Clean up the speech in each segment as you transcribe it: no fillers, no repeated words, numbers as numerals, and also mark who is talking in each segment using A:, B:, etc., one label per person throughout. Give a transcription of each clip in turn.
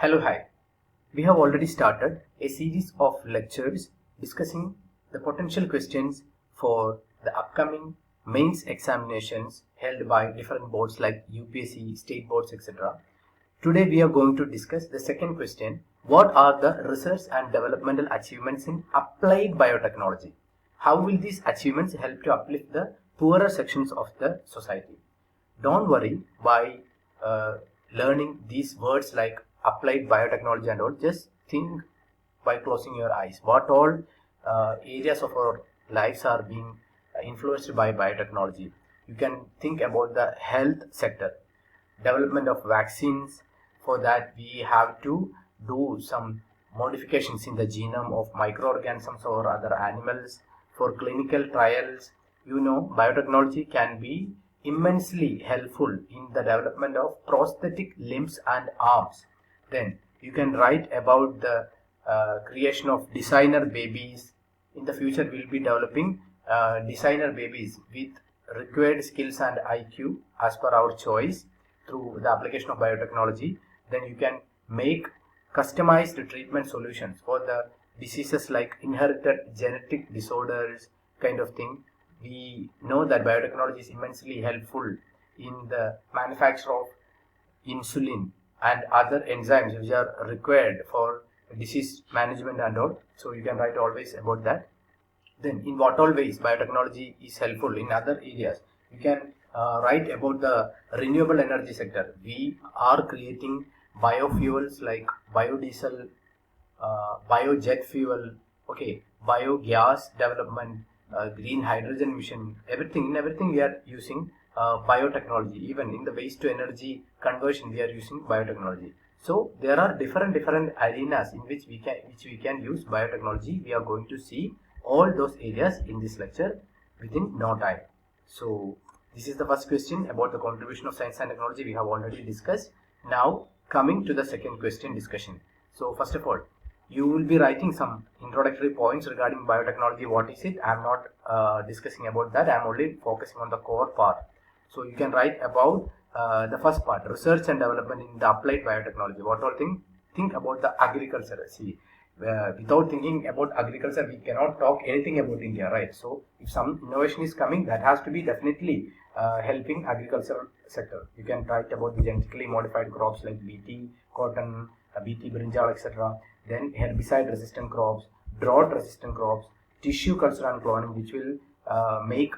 A: Hello, hi. We have already started a series of lectures discussing the potential questions for the upcoming mains examinations held by different boards like UPSC, state boards, etc. Today we are going to discuss the second question. What are the research and developmental achievements in applied biotechnology? How will these achievements help to uplift the poorer sections of the society? Don't worry by learning these words like applied biotechnology and all. Just think by closing your eyes what all areas of our lives are being influenced by biotechnology. You can think about the health sector, development of vaccines. For that we have to do some modifications in the genome of microorganisms or other animals. For clinical trials, biotechnology can be immensely helpful in the development of prosthetic limbs and arms. Then you can write about the creation of designer babies. In the future we'll be developing designer babies with required skills and IQ as per our choice through the application of biotechnology. Then you can make customized treatment solutions for the diseases like inherited genetic disorders kind of thing. We know that biotechnology is immensely helpful in the manufacture of insulin and other enzymes which are required for disease management and all. So you can write always about that. Then in what all ways biotechnology is helpful in other areas, you can write about the renewable energy sector. We are creating biofuels like biodiesel, biojet fuel, biogas development, green hydrogen mission. Everything we are using biotechnology. Even in the waste to energy conversion we are using biotechnology. So there are different arenas in which we can use biotechnology. We are going to see all those areas in this lecture within no time. So this is the first question about the contribution of science and technology we have already discussed. Now coming to the second question discussion. So first of all, you will be writing some introductory points regarding biotechnology. What is it? I am not discussing about that. I am only focusing on the core part. So you can write about the first part, research and development in the applied biotechnology. What all think about the agriculture. See, without thinking about agriculture we cannot talk anything about India, right? So if some innovation is coming, that has to be definitely helping agricultural sector. You can write about the genetically modified crops like BT, cotton, BT, brinjal, etc. Then herbicide resistant crops, drought resistant crops, tissue culture and cloning, which will make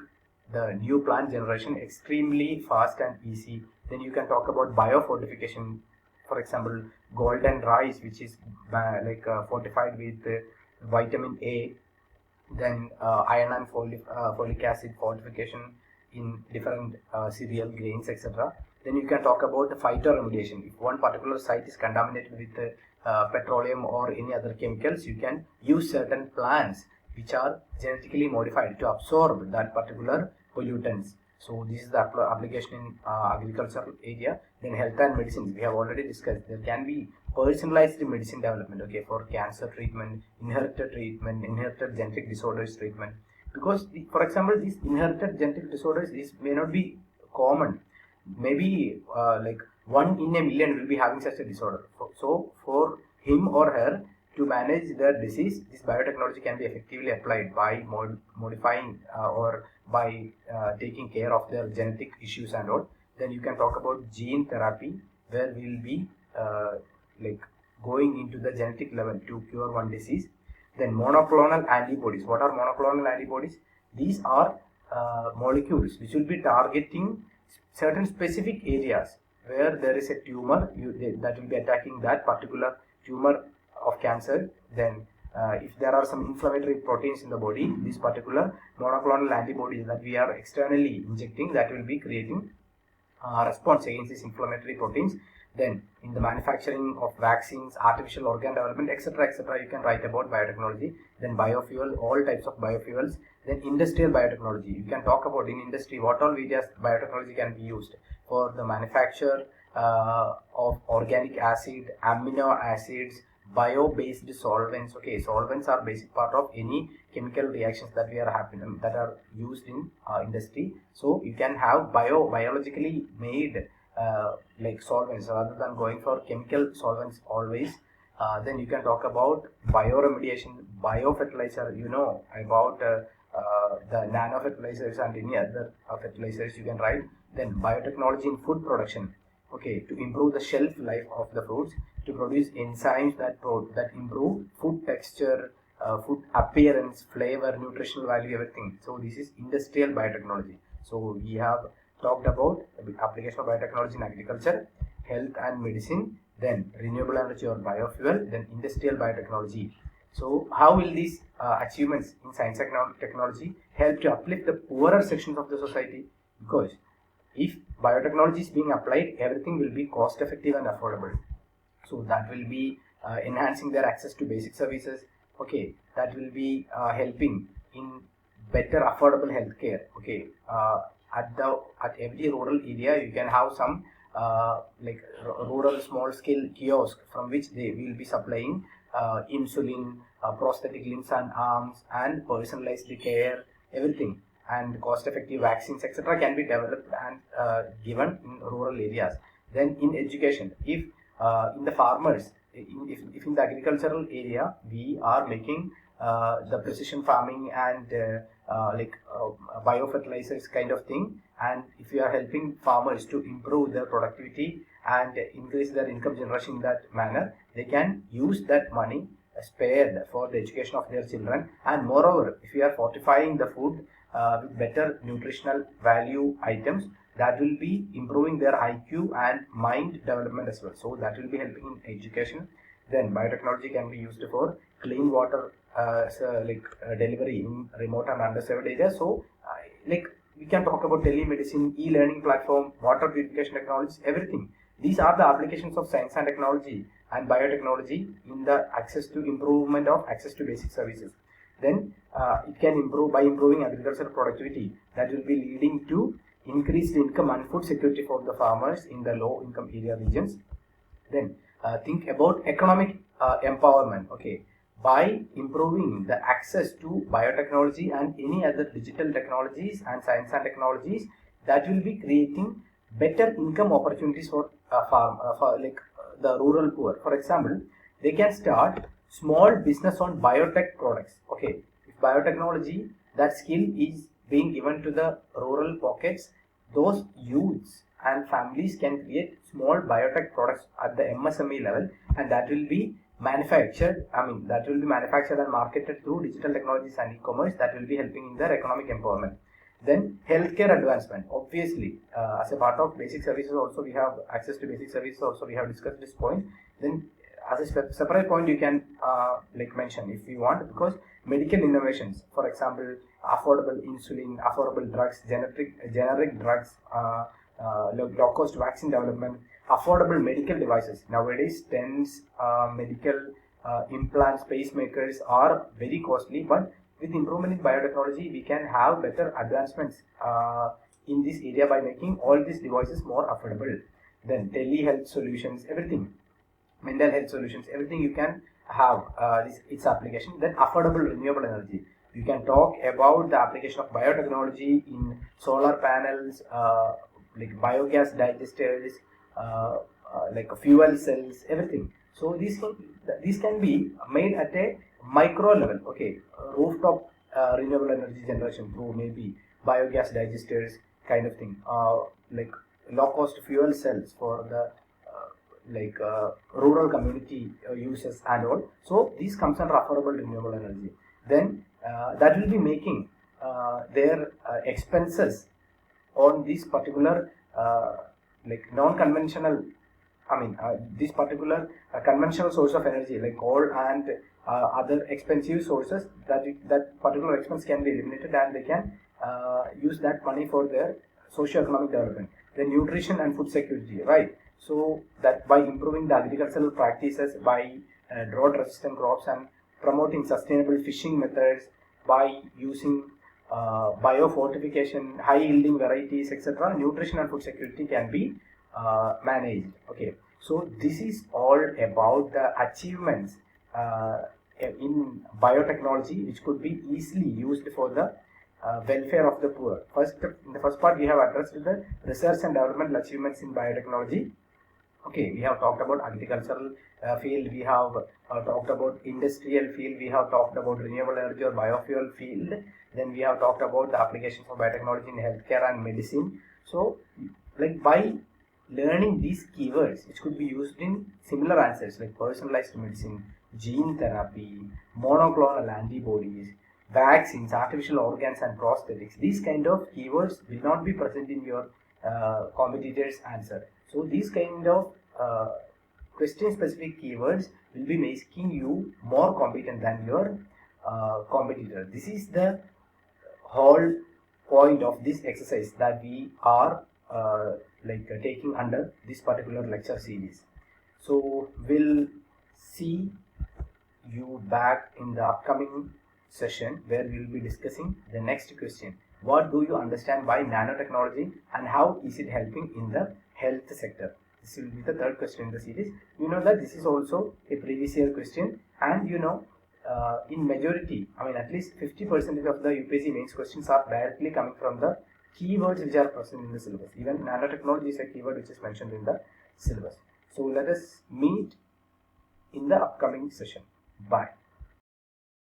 A: the new plant generation extremely fast and easy. Then you can talk about biofortification. For example, golden rice, which is fortified with vitamin A. Then iron and folic acid fortification in different cereal grains, etc. Then you can talk about the phytoremediation. If one particular site is contaminated with petroleum or any other chemicals, you can use certain plants which are genetically modified to absorb that particular pollutants. So this is the application in agricultural area. Then health and medicine, we have already discussed. There can be personalized medicine development, for cancer treatment, inherited genetic disorders treatment. Because for example, these inherited genetic disorders, these may not be common. Maybe like 1 in a million will be having such a disorder. So for him or her to manage their disease, this biotechnology can be effectively applied by modifying or by taking care of their genetic issues and all. Then you can talk about gene therapy, where we will be going into the genetic level to cure one disease. Then monoclonal antibodies. What are monoclonal antibodies? These are molecules which will be targeting certain specific areas where there is a tumor that will be attacking that particular tumor of cancer. Then if there are some inflammatory proteins in the body, these particular monoclonal antibodies that we are externally injecting, that will be creating response against these inflammatory proteins. Then in the manufacturing of vaccines, artificial organ development, etc., you can write about biotechnology. Then biofuel, all types of biofuels. Then industrial biotechnology, you can talk about in industry what all areas biotechnology can be used for the manufacture of organic acid, amino acids, bio-based solvents. Solvents are basic part of any chemical reactions that we are that are used in industry. So you can have biologically made like solvents rather than going for chemical solvents always. Then you can talk about bioremediation, biofertilizer, you know about the nano fertilizers and any other fertilizers you can write. Then biotechnology in food production, okay, to improve the shelf life of the fruits, to produce enzymes that improve food texture, food appearance, flavor, nutritional value, everything. So this is industrial biotechnology. So we have talked about the application of biotechnology in agriculture, health and medicine, then renewable energy or biofuel, then industrial biotechnology. So how will these achievements in science and technology help to uplift the poorer sections of the society? Because if biotechnology is being applied, everything will be cost effective and affordable. So that will be enhancing their access to basic services. Okay, that will be helping in better affordable healthcare. Okay, at every rural area you can have some like rural small scale kiosk from which they will be supplying insulin, prosthetic limbs and arms, and personalized care, everything, and cost effective vaccines, etc. can be developed and given in rural areas. Then in education, if in the farmers, if in the agricultural area we are making the precision farming and biofertilizers kind of thing, and if you are helping farmers to improve their productivity and increase their income generation in that manner, they can use that money spared for the education of their children. And moreover, if you are fortifying the food with better nutritional value items, that will be improving their IQ and mind development as well. So that will be helping in education. Then biotechnology can be used for clean water delivery in remote and underserved areas. So we can talk about telemedicine, e-learning platform, water purification technologies, everything. These are the applications of science and technology and biotechnology in the access to improvement of access to basic services. Then it can improve by improving agricultural productivity. That will be leading to increased income and food security for the farmers in the low income area regions. Then think about economic empowerment. Okay, by improving the access to biotechnology and any other digital technologies and science and technologies, that will be creating better income opportunities for the rural poor. For example, they can start small business on biotech products. Okay, if biotechnology, that skill is being given to the rural pockets, those youths and families can create small biotech products at the MSME level, and that will be manufactured. That will be manufactured and marketed through digital technologies and e-commerce. That will be helping in their economic empowerment. Then healthcare advancement. Obviously, as a part of basic services, also we have access to basic services. Also, we have discussed this point. Then, as a separate point, you can mention if you want, because medical innovations, for example, affordable insulin, affordable drugs, generic drugs, low cost vaccine development, affordable medical devices. Nowadays, stents, medical implants, pacemakers are very costly, but with improvement in biotechnology, we can have better advancements in this area by making all these devices more affordable. Then telehealth solutions, everything, mental health solutions, everything you can have its application. Then affordable renewable energy. You can talk about the application of biotechnology in solar panels, like biogas digesters, fuel cells, everything. So these can be made at a micro level. Okay, rooftop renewable energy generation through maybe biogas digesters kind of thing, like low cost fuel cells for the rural community uses and all. So this comes under affordable renewable energy. Then that will be making their expenses on this particular non-conventional, this particular conventional source of energy like coal and other expensive sources, that particular expense can be eliminated, and they can use that money for their socio-economic development. Then nutrition and food security, right? So that by improving the agricultural practices, by drought-resistant crops, and promoting sustainable fishing methods, by using biofortification, high-yielding varieties, etc., nutrition and food security can be managed. Okay, so this is all about the achievements in biotechnology, which could be easily used for the welfare of the poor. In the first part, we have addressed the research and development achievements in biotechnology. Okay, we have talked about agricultural field, we have talked about industrial field, we have talked about renewable energy or biofuel field, then we have talked about the applications of biotechnology in healthcare and medicine. So, like by learning these keywords, which could be used in similar answers like personalized medicine, gene therapy, monoclonal antibodies, vaccines, artificial organs and prosthetics, these kind of keywords will not be present in your competitor's answer. So these kind of question specific keywords will be making you more competent than your competitor. This is the whole point of this exercise that we are taking under this particular lecture series. So we'll see you back in the upcoming session where we will be discussing the next question. What do you understand by nanotechnology and how is it helping in the health sector? This will be the third question in the series. You know that this is also a previous year question, and you know in majority, I mean at least 50% of the UPSC mains questions are directly coming from the keywords which are present in the syllabus. Even nanotechnology is a keyword which is mentioned in the syllabus. So let us meet in the upcoming session. Bye.